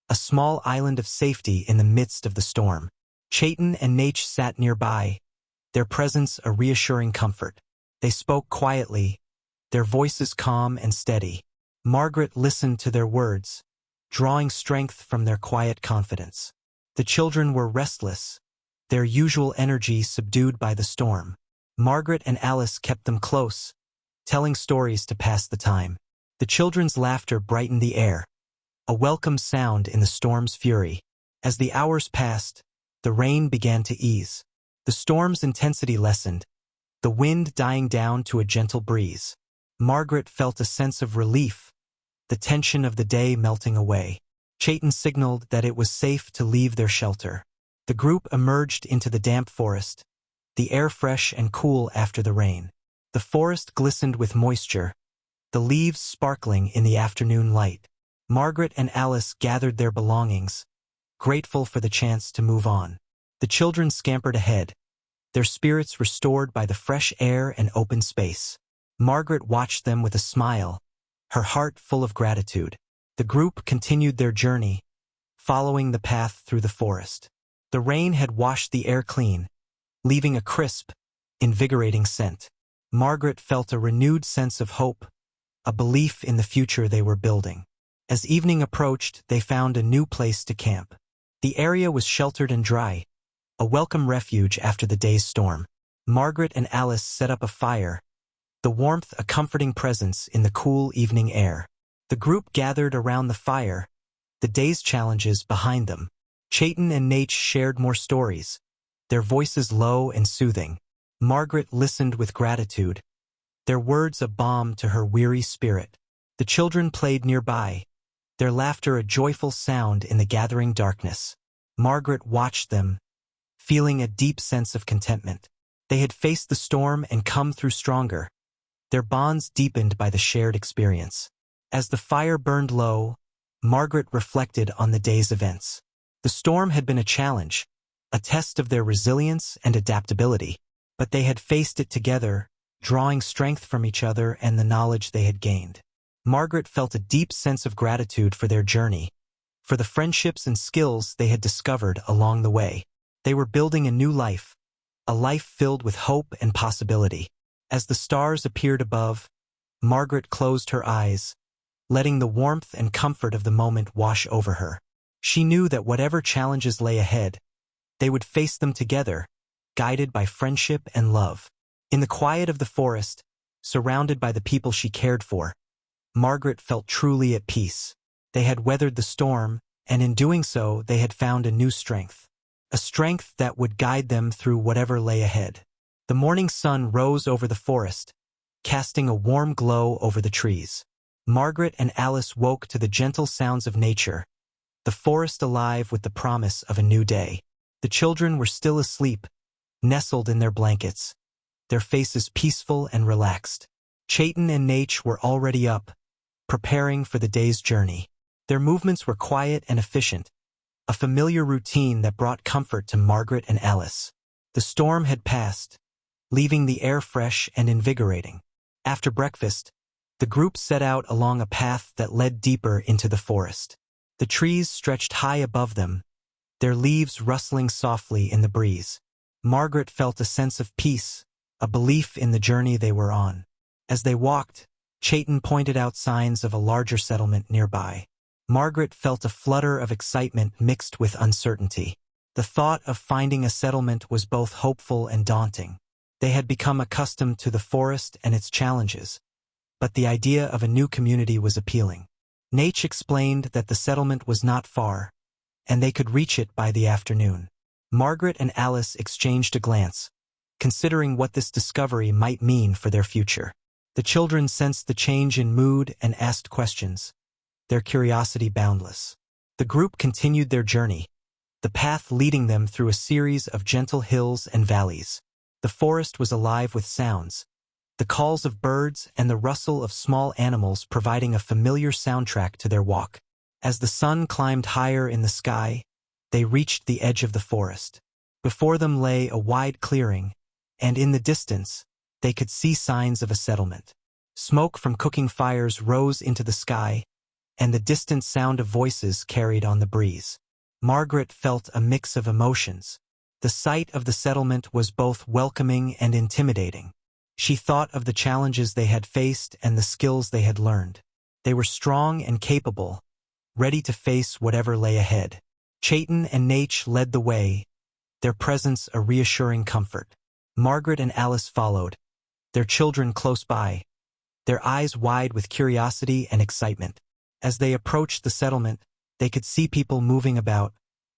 a small island of safety in the midst of the storm. Chayton and Nate sat nearby, their presence a reassuring comfort. They spoke quietly, their voices calm and steady. Margaret listened to their words, drawing strength from their quiet confidence. The children were restless, their usual energy subdued by the storm. Margaret and Alice kept them close, telling stories to pass the time. The children's laughter brightened the air, a welcome sound in the storm's fury. As the hours passed, the rain began to ease. The storm's intensity lessened, the wind dying down to a gentle breeze. Margaret felt a sense of relief, the tension of the day melting away. Chayton signaled that it was safe to leave their shelter. The group emerged into the damp forest, the air fresh and cool after the rain. The forest glistened with moisture, the leaves sparkling in the afternoon light. Margaret and Alice gathered their belongings, grateful for the chance to move on. The children scampered ahead, their spirits restored by the fresh air and open space. Margaret watched them with a smile, her heart full of gratitude. The group continued their journey, following the path through the forest. The rain had washed the air clean, leaving a crisp, invigorating scent. Margaret felt a renewed sense of hope, a belief in the future they were building. As evening approached, they found a new place to camp. The area was sheltered and dry, a welcome refuge after the day's storm. Margaret and Alice set up a fire, the warmth a comforting presence in the cool evening air. The group gathered around the fire, the day's challenges behind them. Chayton and Nate shared more stories, their voices low and soothing. Margaret listened with gratitude, their words a balm to her weary spirit. The children played nearby, their laughter a joyful sound in the gathering darkness. Margaret watched them, feeling a deep sense of contentment. They had faced the storm and come through stronger, their bonds deepened by the shared experience. As the fire burned low, Margaret reflected on the day's events. The storm had been a challenge, a test of their resilience and adaptability, but they had faced it together, drawing strength from each other and the knowledge they had gained. Margaret felt a deep sense of gratitude for their journey, for the friendships and skills they had discovered along the way. They were building a new life, a life filled with hope and possibility. As the stars appeared above, Margaret closed her eyes, letting the warmth and comfort of the moment wash over her. She knew that whatever challenges lay ahead, they would face them together, guided by friendship and love. In the quiet of the forest, surrounded by the people she cared for, Margaret felt truly at peace. They had weathered the storm, and in doing so they had found a new strength. A strength that would guide them through whatever lay ahead. The morning sun rose over the forest, casting a warm glow over the trees. Margaret and Alice woke to the gentle sounds of nature, the forest alive with the promise of a new day. The children were still asleep, nestled in their blankets, their faces peaceful and relaxed. Chayton and Nate were already up, preparing for the day's journey. Their movements were quiet and efficient, a familiar routine that brought comfort to Margaret and Alice. The storm had passed, leaving the air fresh and invigorating. After breakfast, the group set out along a path that led deeper into the forest. The trees stretched high above them, their leaves rustling softly in the breeze. Margaret felt a sense of peace, a belief in the journey they were on. As they walked, Chayton pointed out signs of a larger settlement nearby. Margaret felt a flutter of excitement mixed with uncertainty. The thought of finding a settlement was both hopeful and daunting. They had become accustomed to the forest and its challenges, but the idea of a new community was appealing. Nate explained that the settlement was not far, and they could reach it by the afternoon. Margaret and Alice exchanged a glance, considering what this discovery might mean for their future. The children sensed the change in mood and asked questions, their curiosity boundless. The group continued their journey, the path leading them through a series of gentle hills and valleys. The forest was alive with sounds, the calls of birds and the rustle of small animals providing a familiar soundtrack to their walk. As the sun climbed higher in the sky, they reached the edge of the forest. Before them lay a wide clearing, and in the distance, they could see signs of a settlement. Smoke from cooking fires rose into the sky, and the distant sound of voices carried on the breeze. Margaret felt a mix of emotions. The sight of the settlement was both welcoming and intimidating. She thought of the challenges they had faced and the skills they had learned. They were strong and capable, ready to face whatever lay ahead. Chayton and Nate led the way, their presence a reassuring comfort. Margaret and Alice followed, their children close by, their eyes wide with curiosity and excitement. As they approached the settlement, they could see people moving about,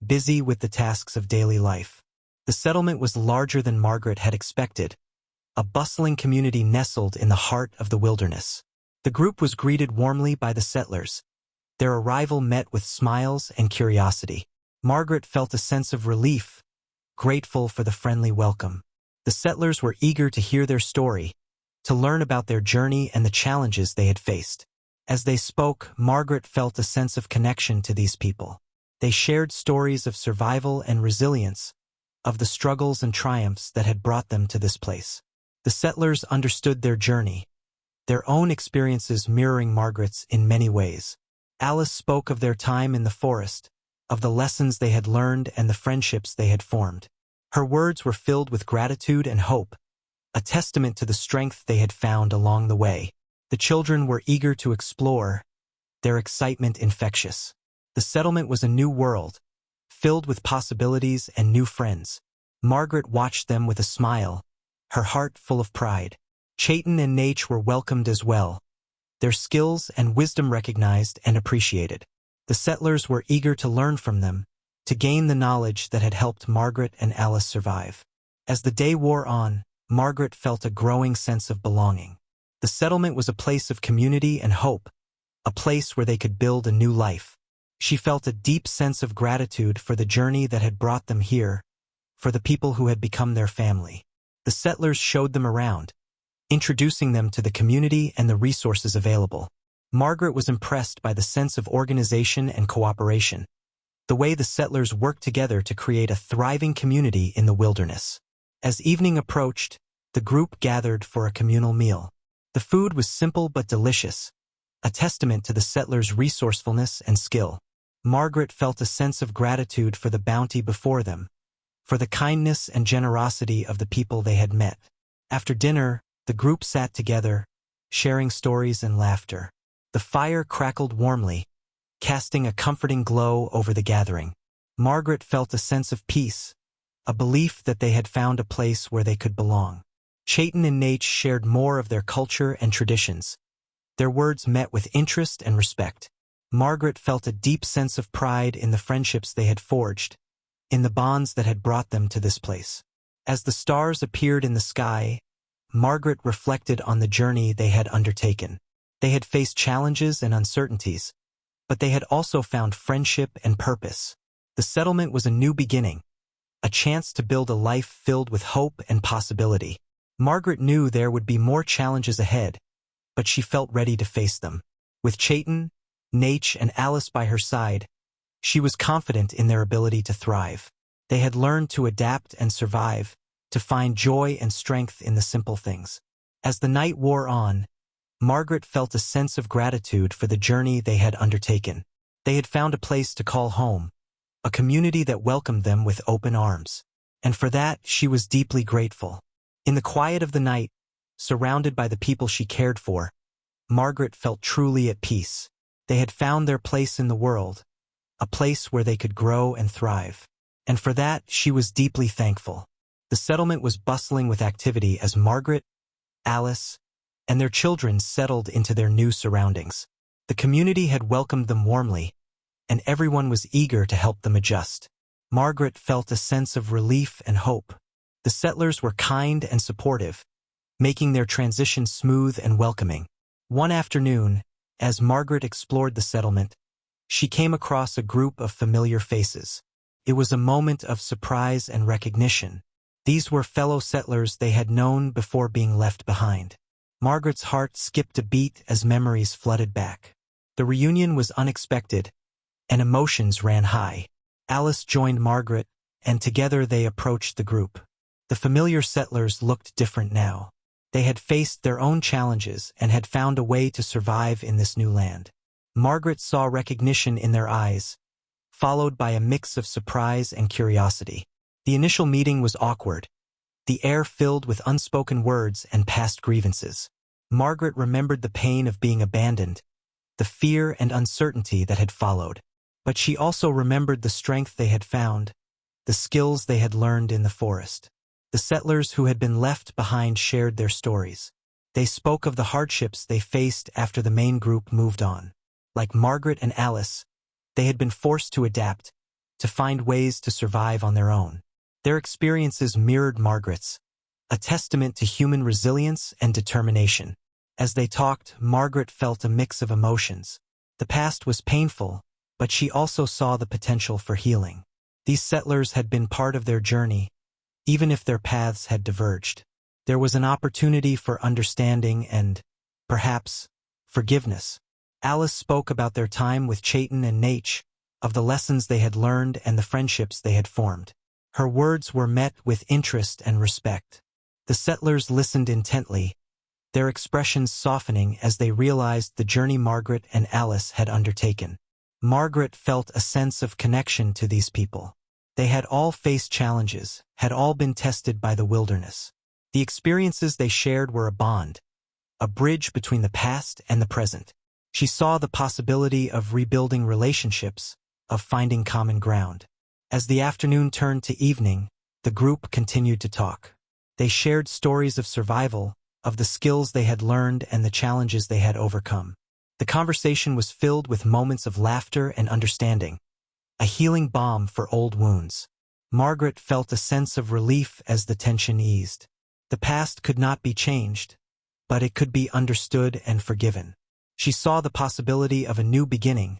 busy with the tasks of daily life. The settlement was larger than Margaret had expected, a bustling community nestled in the heart of the wilderness. The group was greeted warmly by the settlers, their arrival met with smiles and curiosity. Margaret felt a sense of relief, grateful for the friendly welcome. The settlers were eager to hear their story, to learn about their journey and the challenges they had faced. As they spoke, Margaret felt a sense of connection to these people. They shared stories of survival and resilience, of the struggles and triumphs that had brought them to this place. The settlers understood their journey, their own experiences mirroring Margaret's in many ways. Alice spoke of their time in the forest, of the lessons they had learned and the friendships they had formed. Her words were filled with gratitude and hope, a testament to the strength they had found along the way. The children were eager to explore, their excitement infectious. The settlement was a new world, filled with possibilities and new friends. Margaret watched them with a smile, her heart full of pride. Chayton and Nate were welcomed as well, their skills and wisdom recognized and appreciated. The settlers were eager to learn from them, to gain the knowledge that had helped Margaret and Alice survive. As the day wore on, Margaret felt a growing sense of belonging. The settlement was a place of community and hope, a place where they could build a new life. She felt a deep sense of gratitude for the journey that had brought them here, for the people who had become their family. The settlers showed them around, introducing them to the community and the resources available. Margaret was impressed by the sense of organization and cooperation, the way the settlers worked together to create a thriving community in the wilderness. As evening approached, the group gathered for a communal meal. The food was simple but delicious, a testament to the settlers' resourcefulness and skill. Margaret felt a sense of gratitude for the bounty before them, for the kindness and generosity of the people they had met. After dinner, the group sat together, sharing stories and laughter. The fire crackled warmly, casting a comforting glow over the gathering. Margaret felt a sense of peace, a belief that they had found a place where they could belong. Chayton and Nate shared more of their culture and traditions. Their words met with interest and respect. Margaret felt a deep sense of pride in the friendships they had forged, in the bonds that had brought them to this place. As the stars appeared in the sky, Margaret reflected on the journey they had undertaken. They had faced challenges and uncertainties, but they had also found friendship and purpose. The settlement was a new beginning, a chance to build a life filled with hope and possibility. Margaret knew there would be more challenges ahead, but she felt ready to face them. With Chayton, Nate, and Alice by her side, she was confident in their ability to thrive. They had learned to adapt and survive, to find joy and strength in the simple things. As the night wore on, Margaret felt a sense of gratitude for the journey they had undertaken. They had found a place to call home, a community that welcomed them with open arms. And for that, she was deeply grateful. In the quiet of the night, surrounded by the people she cared for, Margaret felt truly at peace. They had found their place in the world, a place where they could grow and thrive. And for that, she was deeply thankful. The settlement was bustling with activity as Margaret, Alice, and their children settled into their new surroundings. The community had welcomed them warmly, and everyone was eager to help them adjust. Margaret felt a sense of relief and hope. The settlers were kind and supportive, making their transition smooth and welcoming. One afternoon, as Margaret explored the settlement, she came across a group of familiar faces. It was a moment of surprise and recognition. These were fellow settlers they had known before being left behind. Margaret's heart skipped a beat as memories flooded back. The reunion was unexpected, and emotions ran high. Alice joined Margaret, and together they approached the group. The familiar settlers looked different now. They had faced their own challenges and had found a way to survive in this new land. Margaret saw recognition in their eyes, followed by a mix of surprise and curiosity. The initial meeting was awkward, the air filled with unspoken words and past grievances. Margaret remembered the pain of being abandoned, the fear and uncertainty that had followed. But she also remembered the strength they had found, the skills they had learned in the forest. The settlers who had been left behind shared their stories. They spoke of the hardships they faced after the main group moved on. Like Margaret and Alice, they had been forced to adapt, to find ways to survive on their own. Their experiences mirrored Margaret's, a testament to human resilience and determination. As they talked, Margaret felt a mix of emotions. The past was painful, but she also saw the potential for healing. These settlers had been part of their journey, even if their paths had diverged. There was an opportunity for understanding and, perhaps, forgiveness. Alice spoke about their time with Chayton and Nate, of the lessons they had learned and the friendships they had formed. Her words were met with interest and respect. The settlers listened intently, their expressions softening as they realized the journey Margaret and Alice had undertaken. Margaret felt a sense of connection to these people. They had all faced challenges, had all been tested by the wilderness. The experiences they shared were a bond, a bridge between the past and the present. She saw the possibility of rebuilding relationships, of finding common ground. As the afternoon turned to evening, the group continued to talk. They shared stories of survival, of the skills they had learned and the challenges they had overcome. The conversation was filled with moments of laughter and understanding, a healing balm for old wounds. Margaret felt a sense of relief as the tension eased. The past could not be changed, but it could be understood and forgiven. She saw the possibility of a new beginning,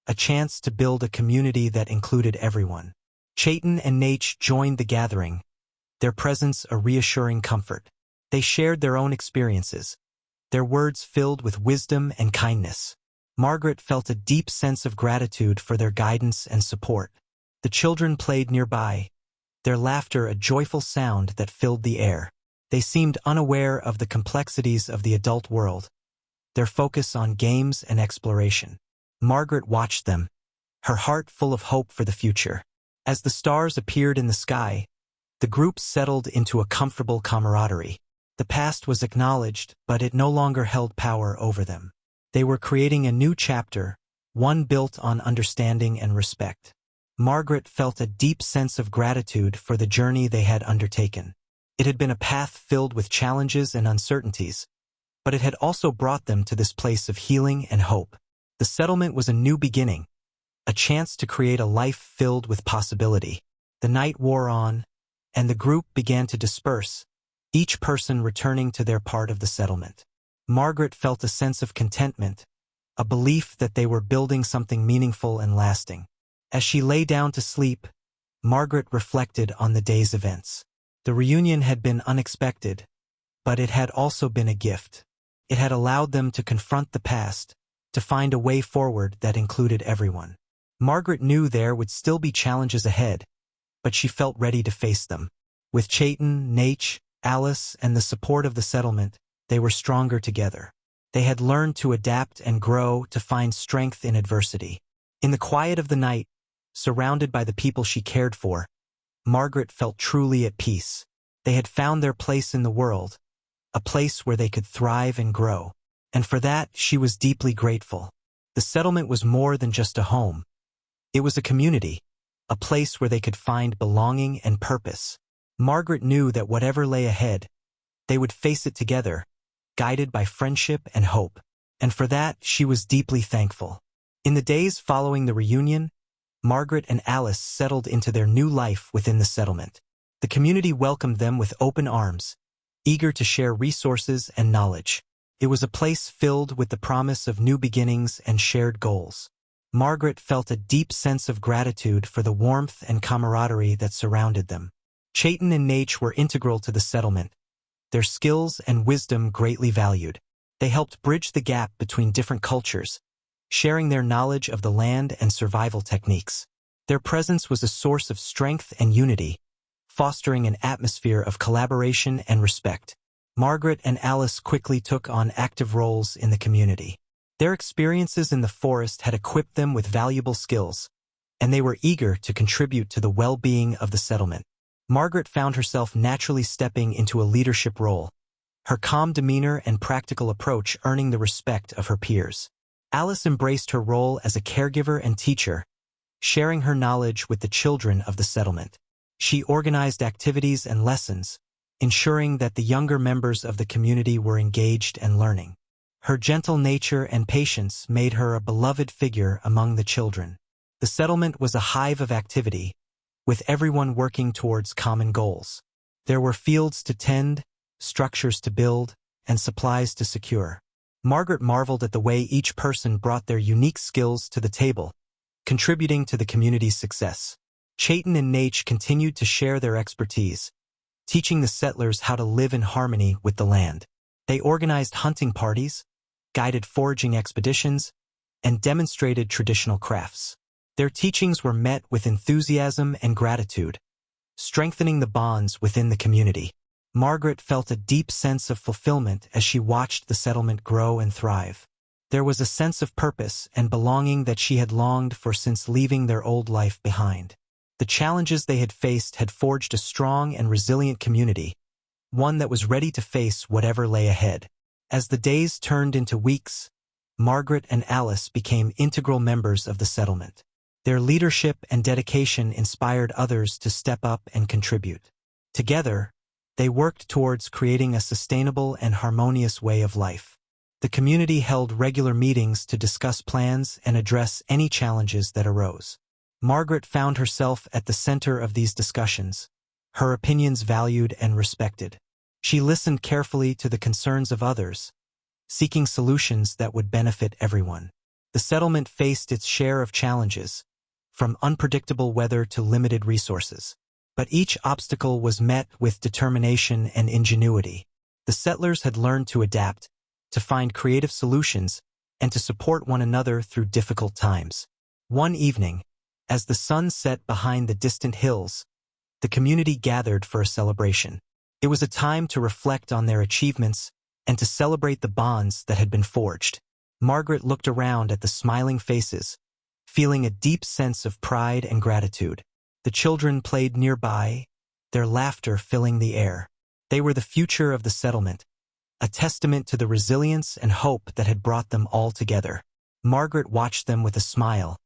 a chance to build a community that included everyone. Chayton and Nate joined the gathering, their presence a reassuring comfort. They shared their own experiences, their words filled with wisdom and kindness. Margaret felt a deep sense of gratitude for their guidance and support. The children played nearby, their laughter a joyful sound that filled the air. They seemed unaware of the complexities of the adult world, their focus on games and exploration. Margaret watched them, her heart full of hope for the future. As the stars appeared in the sky, the group settled into a comfortable camaraderie. The past was acknowledged, but it no longer held power over them. They were creating a new chapter, one built on understanding and respect. Margaret felt a deep sense of gratitude for the journey they had undertaken. It had been a path filled with challenges and uncertainties, but it had also brought them to this place of healing and hope. The settlement was a new beginning, a chance to create a life filled with possibility. The night wore on, and the group began to disperse, each person returning to their part of the settlement. Margaret felt a sense of contentment, a belief that they were building something meaningful and lasting. As she lay down to sleep, Margaret reflected on the day's events. The reunion had been unexpected, but it had also been a gift. It had allowed them to confront the past, to find a way forward that included everyone. Margaret knew there would still be challenges ahead, but she felt ready to face them. With Chayton, Nate, Alice, and the support of the settlement, they were stronger together. They had learned to adapt and grow, to find strength in adversity. In the quiet of the night, surrounded by the people she cared for, Margaret felt truly at peace. They had found their place in the world, a place where they could thrive and grow. And for that, she was deeply grateful. The settlement was more than just a home. It was a community, a place where they could find belonging and purpose. Margaret knew that whatever lay ahead, they would face it together, guided by friendship and hope. And for that, she was deeply thankful. In the days following the reunion, Margaret and Alice settled into their new life within the settlement. The community welcomed them with open arms, eager to share resources and knowledge. It was a place filled with the promise of new beginnings and shared goals. Margaret felt a deep sense of gratitude for the warmth and camaraderie that surrounded them. Chayton and Nate were integral to the settlement, their skills and wisdom greatly valued. They helped bridge the gap between different cultures, sharing their knowledge of the land and survival techniques. Their presence was a source of strength and unity, fostering an atmosphere of collaboration and respect. Margaret and Alice quickly took on active roles in the community. Their experiences in the forest had equipped them with valuable skills, and they were eager to contribute to the well-being of the settlement. Margaret found herself naturally stepping into a leadership role, her calm demeanor and practical approach earning the respect of her peers. Alice embraced her role as a caregiver and teacher, sharing her knowledge with the children of the settlement. She organized activities and lessons, ensuring that the younger members of the community were engaged and learning. Her gentle nature and patience made her a beloved figure among the children. The settlement was a hive of activity, with everyone working towards common goals. There were fields to tend, structures to build, and supplies to secure. Margaret marveled at the way each person brought their unique skills to the table, contributing to the community's success. Chayton and Nate continued to share their expertise, teaching the settlers how to live in harmony with the land. They organized hunting parties, guided foraging expeditions, and demonstrated traditional crafts. Their teachings were met with enthusiasm and gratitude, strengthening the bonds within the community. Margaret felt a deep sense of fulfillment as she watched the settlement grow and thrive. There was a sense of purpose and belonging that she had longed for since leaving their old life behind. The challenges they had faced had forged a strong and resilient community, one that was ready to face whatever lay ahead. As the days turned into weeks, Margaret and Alice became integral members of the settlement. Their leadership and dedication inspired others to step up and contribute. Together, they worked towards creating a sustainable and harmonious way of life. The community held regular meetings to discuss plans and address any challenges that arose. Margaret found herself at the center of these discussions, her opinions valued and respected. She listened carefully to the concerns of others, seeking solutions that would benefit everyone. The settlement faced its share of challenges, from unpredictable weather to limited resources. But each obstacle was met with determination and ingenuity. The settlers had learned to adapt, to find creative solutions, and to support one another through difficult times. One evening, as the sun set behind the distant hills, the community gathered for a celebration. It was a time to reflect on their achievements and to celebrate the bonds that had been forged. Margaret looked around at the smiling faces, feeling a deep sense of pride and gratitude. The children played nearby, their laughter filling the air. They were the future of the settlement, a testament to the resilience and hope that had brought them all together. Margaret watched them with a smile,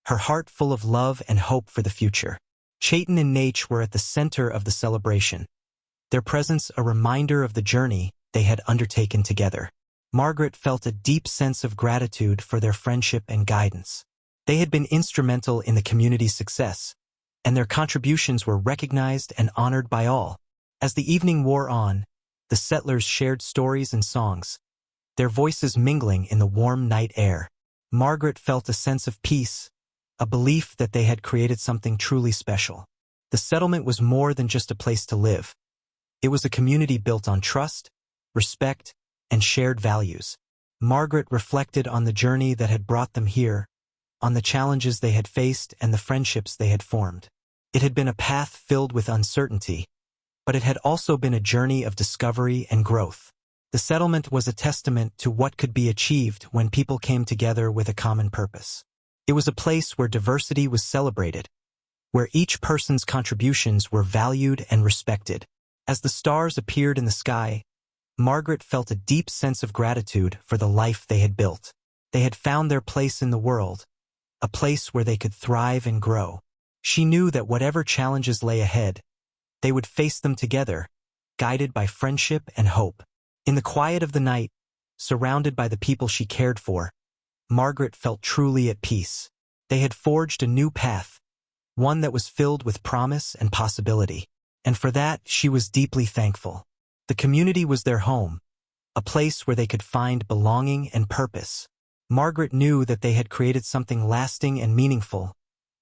her heart full of love and hope for the future. Chayton and Nate were at the center of the celebration, their presence a reminder of the journey they had undertaken together. Margaret felt a deep sense of gratitude for their friendship and guidance. They had been instrumental in the community's success, and their contributions were recognized and honored by all. As the evening wore on, the settlers shared stories and songs, their voices mingling in the warm night air. Margaret felt a sense of peace, a belief that they had created something truly special. The settlement was more than just a place to live. It was a community built on trust, respect, and shared values. Margaret reflected on the journey that had brought them here, on the challenges they had faced and the friendships they had formed. It had been a path filled with uncertainty, but it had also been a journey of discovery and growth. The settlement was a testament to what could be achieved when people came together with a common purpose. It was a place where diversity was celebrated, where each person's contributions were valued and respected. As the stars appeared in the sky, Margaret felt a deep sense of gratitude for the life they had built. They had found their place in the world, a place where they could thrive and grow. She knew that whatever challenges lay ahead, they would face them together, guided by friendship and hope. In the quiet of the night, surrounded by the people she cared for, Margaret felt truly at peace. They had forged a new path, one that was filled with promise and possibility. And for that, she was deeply thankful. The community was their home, a place where they could find belonging and purpose. Margaret knew that they had created something lasting and meaningful,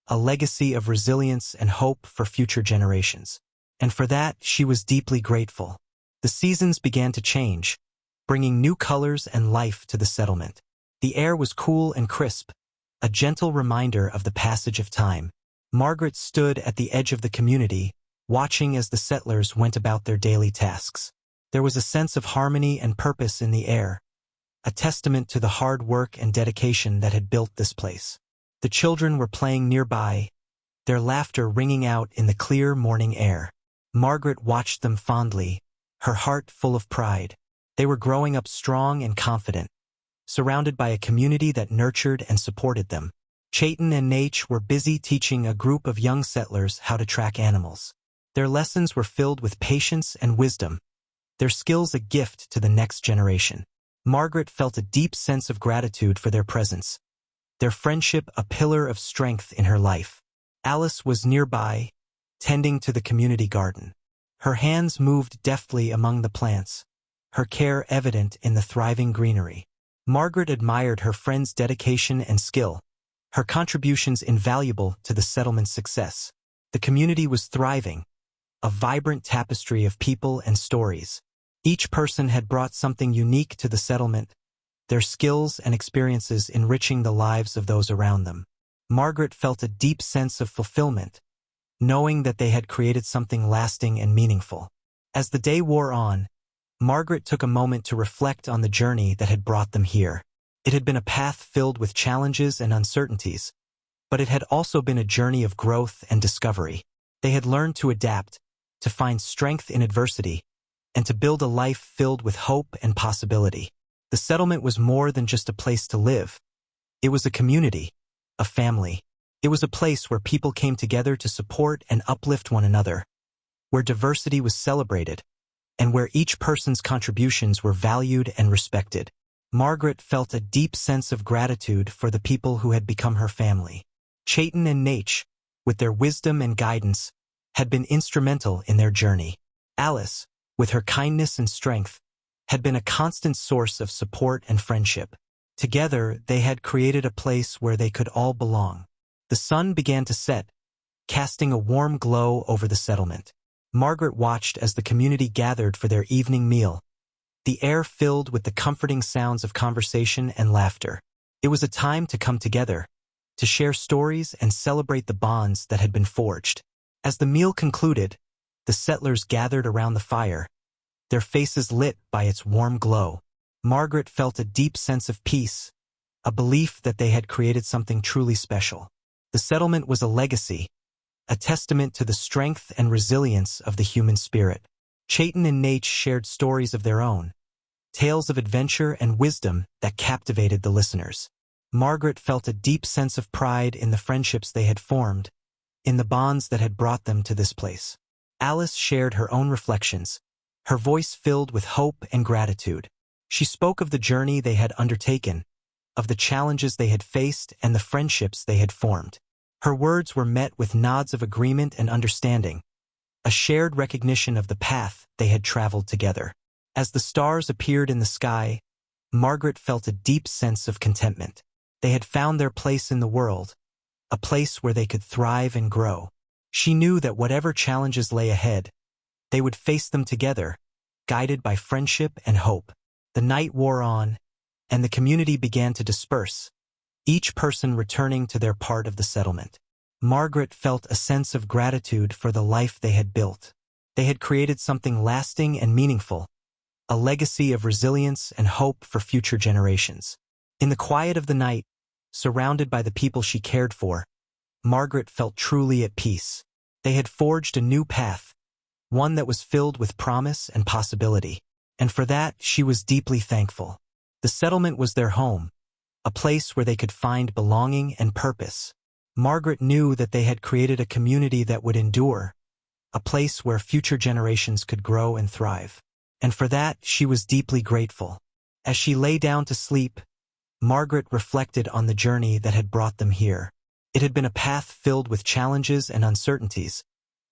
a legacy of resilience and hope for future generations. And for that, she was deeply grateful. The seasons began to change, bringing new colors and life to the settlement. The air was cool and crisp, a gentle reminder of the passage of time. Margaret stood at the edge of the community, watching as the settlers went about their daily tasks. There was a sense of harmony and purpose in the air, a testament to the hard work and dedication that had built this place. The children were playing nearby, their laughter ringing out in the clear morning air. Margaret watched them fondly, her heart full of pride. They were growing up strong and confident, surrounded by a community that nurtured and supported them. Chayton and Nate were busy teaching a group of young settlers how to track animals. Their lessons were filled with patience and wisdom, their skills a gift to the next generation. Margaret felt a deep sense of gratitude for their presence, their friendship a pillar of strength in her life. Alice was nearby, tending to the community garden. Her hands moved deftly among the plants, her care evident in the thriving greenery. Margaret admired her friend's dedication and skill, her contributions invaluable to the settlement's success. The community was thriving, a vibrant tapestry of people and stories. Each person had brought something unique to the settlement, their skills and experiences enriching the lives of those around them. Margaret felt a deep sense of fulfillment, knowing that they had created something lasting and meaningful. As the day wore on, Margaret took a moment to reflect on the journey that had brought them here. It had been a path filled with challenges and uncertainties, but it had also been a journey of growth and discovery. They had learned to adapt, to find strength in adversity, and to build a life filled with hope and possibility. The settlement was more than just a place to live. It was a community, a family. It was a place where people came together to support and uplift one another, where diversity was celebrated, and where each person's contributions were valued and respected. Margaret felt a deep sense of gratitude for the people who had become her family. Chayton and Nate, with their wisdom and guidance, had been instrumental in their journey. Alice, with her kindness and strength, had been a constant source of support and friendship. Together, they had created a place where they could all belong. The sun began to set, casting a warm glow over the settlement. Margaret watched as the community gathered for their evening meal, the air filled with the comforting sounds of conversation and laughter. It was a time to come together, to share stories and celebrate the bonds that had been forged. As the meal concluded, the settlers gathered around the fire, their faces lit by its warm glow. Margaret felt a deep sense of peace, a belief that they had created something truly special. The settlement was a legacy, a testament to the strength and resilience of the human spirit. Chayton and Nate shared stories of their own, tales of adventure and wisdom that captivated the listeners. Margaret felt a deep sense of pride in the friendships they had formed, in the bonds that had brought them to this place. Alice shared her own reflections, her voice filled with hope and gratitude. She spoke of the journey they had undertaken, of the challenges they had faced and the friendships they had formed. Her words were met with nods of agreement and understanding, a shared recognition of the path they had traveled together. As the stars appeared in the sky, Margaret felt a deep sense of contentment. They had found their place in the world, a place where they could thrive and grow. She knew that whatever challenges lay ahead, they would face them together, guided by friendship and hope. The night wore on, and the community began to disperse, each person returning to their part of the settlement. Margaret felt a sense of gratitude for the life they had built. They had created something lasting and meaningful, a legacy of resilience and hope for future generations. In the quiet of the night, surrounded by the people she cared for, Margaret felt truly at peace. They had forged a new path, one that was filled with promise and possibility, and for that she was deeply thankful. The settlement was their home, a place where they could find belonging and purpose. Margaret knew that they had created a community that would endure, a place where future generations could grow and thrive. And for that, she was deeply grateful. As she lay down to sleep, Margaret reflected on the journey that had brought them here. It had been a path filled with challenges and uncertainties,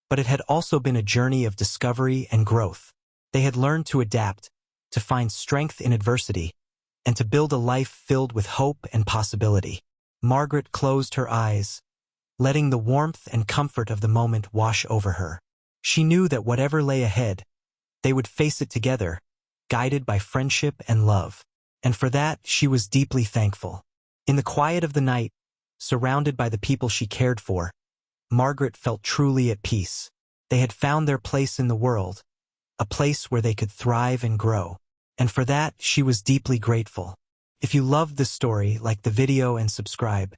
but it had also been a journey of discovery and growth. They had learned to adapt, to find strength in adversity, and to build a life filled with hope and possibility. Margaret closed her eyes, letting the warmth and comfort of the moment wash over her. She knew that whatever lay ahead, they would face it together, guided by friendship and love. And for that, she was deeply thankful. In the quiet of the night, surrounded by the people she cared for, Margaret felt truly at peace. They had found their place in the world, a place where they could thrive and grow. And for that, she was deeply grateful. If you loved this story, like the video and subscribe.